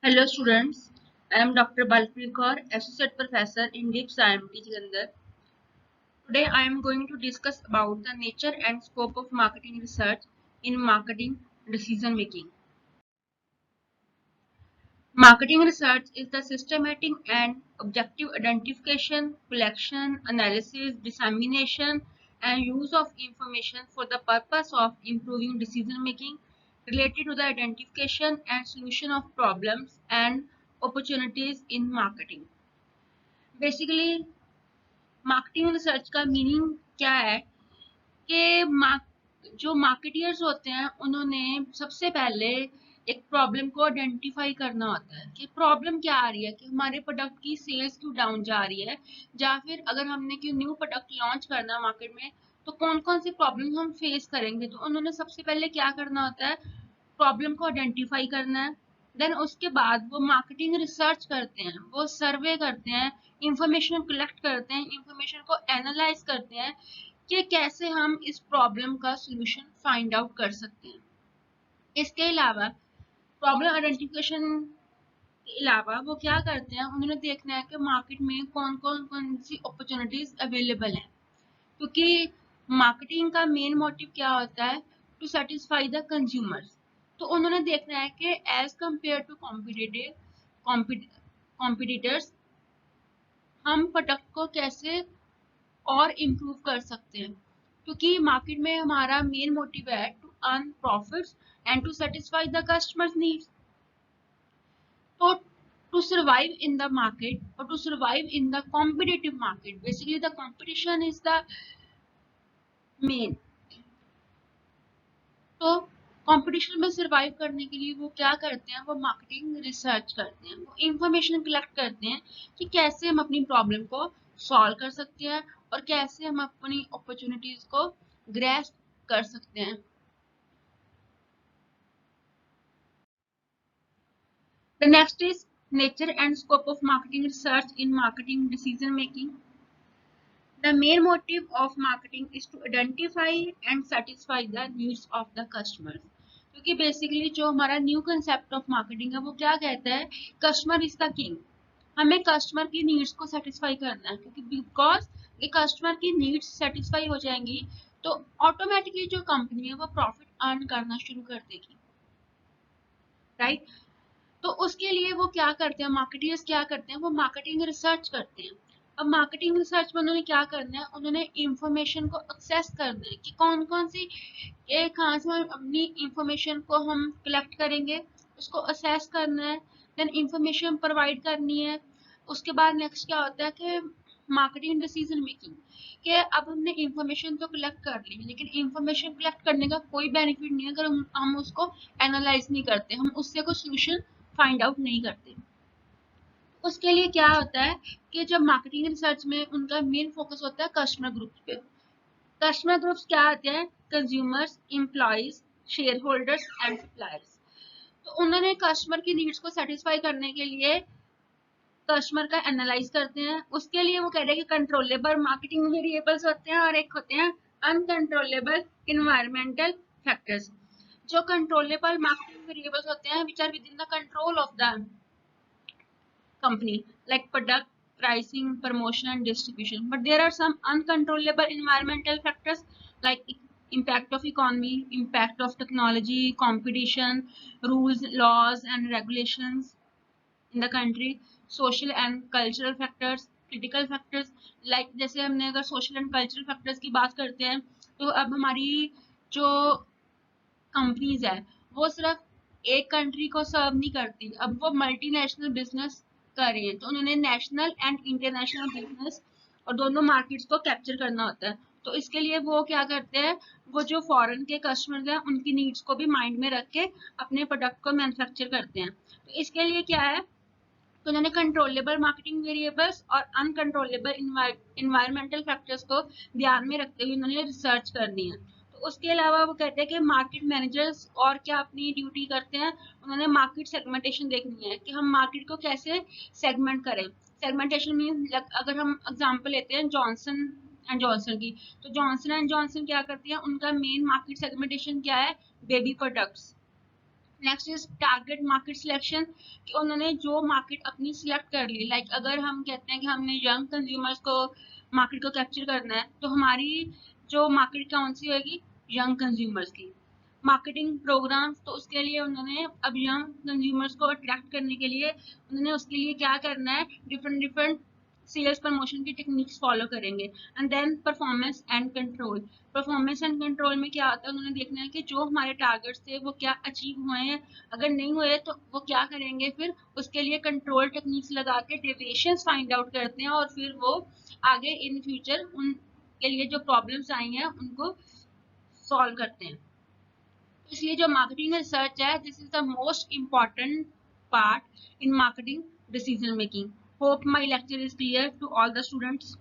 Hello students, I am Dr. Balpreet Kaur, Associate Professor in Deep IMT Jalandhar. Today I am going to discuss about the nature and scope of marketing research in marketing decision making. Marketing research is the systematic and objective identification, collection, analysis, dissemination, and use of information for the purpose of improving decision making related to the identification and solution of problems and opportunities in marketing. Basically marketing research का meaning क्या है कि जो marketeers होते हैं उन्होंने सबसे पहले एक प्रॉब्लम को आइडेंटिफाई करना होता है कि प्रॉब्लम क्या आ रही है, कि हमारे प्रोडक्ट की सेल्स क्यों डाउन जा रही है, या फिर अगर हमने कोई न्यू प्रोडक्ट लॉन्च करना है मार्केट में तो कौन कौन सी प्रॉब्लम हम फेस करेंगे। तो उन्होंने सबसे पहले क्या करना होता है, प्रॉब्लम को आइडेंटिफाई करना है। देन उसके बाद वो मार्केटिंग रिसर्च करते हैं, वो सर्वे करते हैं, इंफॉर्मेशन कलेक्ट करते हैं, इंफॉर्मेशन को एनालाइज करते हैं कि कैसे हम इस प्रॉब्लम का सॉल्यूशन फाइंड आउट कर सकते हैं। इसके अलावा प्रॉब्लम आइडेंटिफिकेशन के अलावा वो क्या करते हैं, उन्होंने देखना है कि मार्केट में कौन सी अपॉर्चुनिटीज अवेलेबल हैं, क्योंकि मार्केटिंग का मेन मोटिव क्या होता है, टू सेटिस्फाई द कंज्यूमर्स। तो उन्होंने देखना है कि एज कंपेयर टू कॉम्पिटिटर्स हम प्रोडक्ट को कैसे और इम्प्रूव कर सकते हैं, क्योंकि मार्केट में हमारा मेन मोटिव है to earn profits and to satisfy the customers needs. तो to survive in the market or to survive in the competitive market, basically the competition is the main। तो competition में survive करने के लिए वो क्या करते हैं, वो मार्केटिंग रिसर्च करते हैं, वो इंफॉर्मेशन कलेक्ट करते हैं कि कैसे हम अपनी प्रॉब्लम को सॉल्व कर सकते हैं और कैसे हम अपनी अपॉर्चुनिटीज को ग्रैस्प कर सकते हैं। The next is nature and scope of marketing research in marketing decision making. The main motive of marketing is to identify and satisfy the needs of the customers. क्योंकि बेसिकली जो हमारा new concept of marketing है वो क्या कहता है, customer is the king. हमें customer की नीड्स को सेटिस्फाई करना है, क्योंकि बिकॉज ये कस्टमर की नीड्स सेटिस्फाई हो जाएंगी तो ऑटोमेटिकली जो कंपनी है वो प्रॉफिट अर्न करना शुरू कर देगी, राइट। तो उसके लिए वो क्या करते हैं, मार्केटियर्स क्या करते हैं, वो मार्केटिंग रिसर्च करते हैं। अब मार्केटिंग रिसर्च में उन्होंने क्या करना है, उन्होंने इंफॉर्मेशन को एक्सेस करना है कि कौन कौन सी कहाँ से हम अपनी इंफॉर्मेशन को हम कलेक्ट करेंगे, उसको असेस करना है, देन इंफॉर्मेशन प्रोवाइड करनी है। उसके बाद नेक्स्ट क्या होता है कि मार्केटिंग डिसीजन मेकिंग, कि अब हमने इंफॉर्मेशन तो कलेक्ट कर ली, लेकिन इंफॉर्मेशन कलेक्ट करने का कोई बेनिफिट नहीं है अगर हम उसको एनालाइज नहीं करते, हम उससे कोई सोल्यूशन फाइंड आउट नहीं करते। उसके लिए क्या होता है कि जब मार्केटिंग रिसर्च में उनका मेन फोकस होता है कस्टमर ग्रुप्स पे। कस्टमर ग्रुप्स क्या आते हैं, consumers, employees, share holders and suppliers. तो उन्होंने कस्टमर की नीड्स को सेटिस्फाई करने के लिए कस्टमर का एनालाइज करते हैं। उसके लिए वो कह रहे हैं कि कंट्रोलेबल मार्केटिंग वेरिएबल्स होते हैं और एक होते हैं अनकंट्रोलेबल इन्वायरमेंटल फैक्टर्स। जो कंट्रोलेबल मार्केटिंग वेरिएबल्स होते हैं which are with in the control of the company, like product, pricing, promotion, and distribution. But there are some uncontrollable environmental factors like impact of economy, impact of technology, competition, rules, laws, and regulations in the country, social and cultural factors, critical factors, like जैसे हमने अगर social and cultural factors की बात करते हैं तो अब हमारी जो कंपनीज है वो सिर्फ एक कंट्री को सर्व नहीं करती, अब वो मल्टीनेशनल बिजनेस कर रही है। तो उन्होंने नेशनल एंड इंटरनेशनल बिजनेस और दोनों मार्केट्स को कैप्चर करना होता है। तो इसके लिए वो क्या करते हैं, वो जो फॉरेन के कस्टमर्स हैं उनकी नीड्स को भी माइंड में रख के अपने प्रोडक्ट को मैन्युफैक्चर करते हैं। तो इसके लिए क्या है, तो उन्होंने कंट्रोलेबल मार्केटिंग वेरिएबल्स और अनकंट्रोलेबल इन्वायरमेंटल फैक्टर्स को ध्यान में रखते हुए उन्होंने रिसर्च करनी है। तो उसके अलावा वो कहते हैं कि मार्केट मैनेजर्स और क्या अपनी ड्यूटी करते हैं, उन्होंने मार्केट सेगमेंटेशन देखनी है कि हम मार्केट को कैसे सेगमेंट करें। सेगमेंटेशन मीन अगर हम एग्जांपल लेते हैं जॉनसन एंड जॉनसन की, तो जॉनसन एंड जॉनसन क्या करती है, उनका मेन मार्केट सेगमेंटेशन क्या है, baby products. Next is target market selection, कि उन्होंने जो मार्केट अपनी सिलेक्ट कर ली, लाइक अगर हम कहते हैं कि हमने यंग कंज्यूमर्स को मार्केट को कैप्चर करना है, तो हमारी जो मार्केट कौन सी होगी, यंग कंज्यूमर्स की। मार्केटिंग प्रोग्राम, तो उसके लिए उन्होंने अब यंग कंज्यूमर्स को अट्रैक्ट करने के लिए उन्होंने उसके लिए क्या करना है, डिफरेंट डिफरेंट सेल्स प्रमोशन की टेक्निक्स फॉलो करेंगे। And then performance and control, performance and control में क्या आता है, उन्होंने देखना है कि जो हमारे टारगेट्स थे वो क्या अचीव हुए हैं, अगर नहीं हुए तो वो क्या करेंगे, फिर उसके लिए कंट्रोल टेक्निक्स लगा के डेविएशंस फाइंड आउट करते हैं, और फिर वो आगे इन फ्यूचर उनके लिए जो प्रॉब्लम्स आई हैं उनको सॉल्व करते हैं। इसलिए जो मार्केटिंग रिसर्च है, this is the most important part in marketing decision making. Hope my lecture is clear to all the students.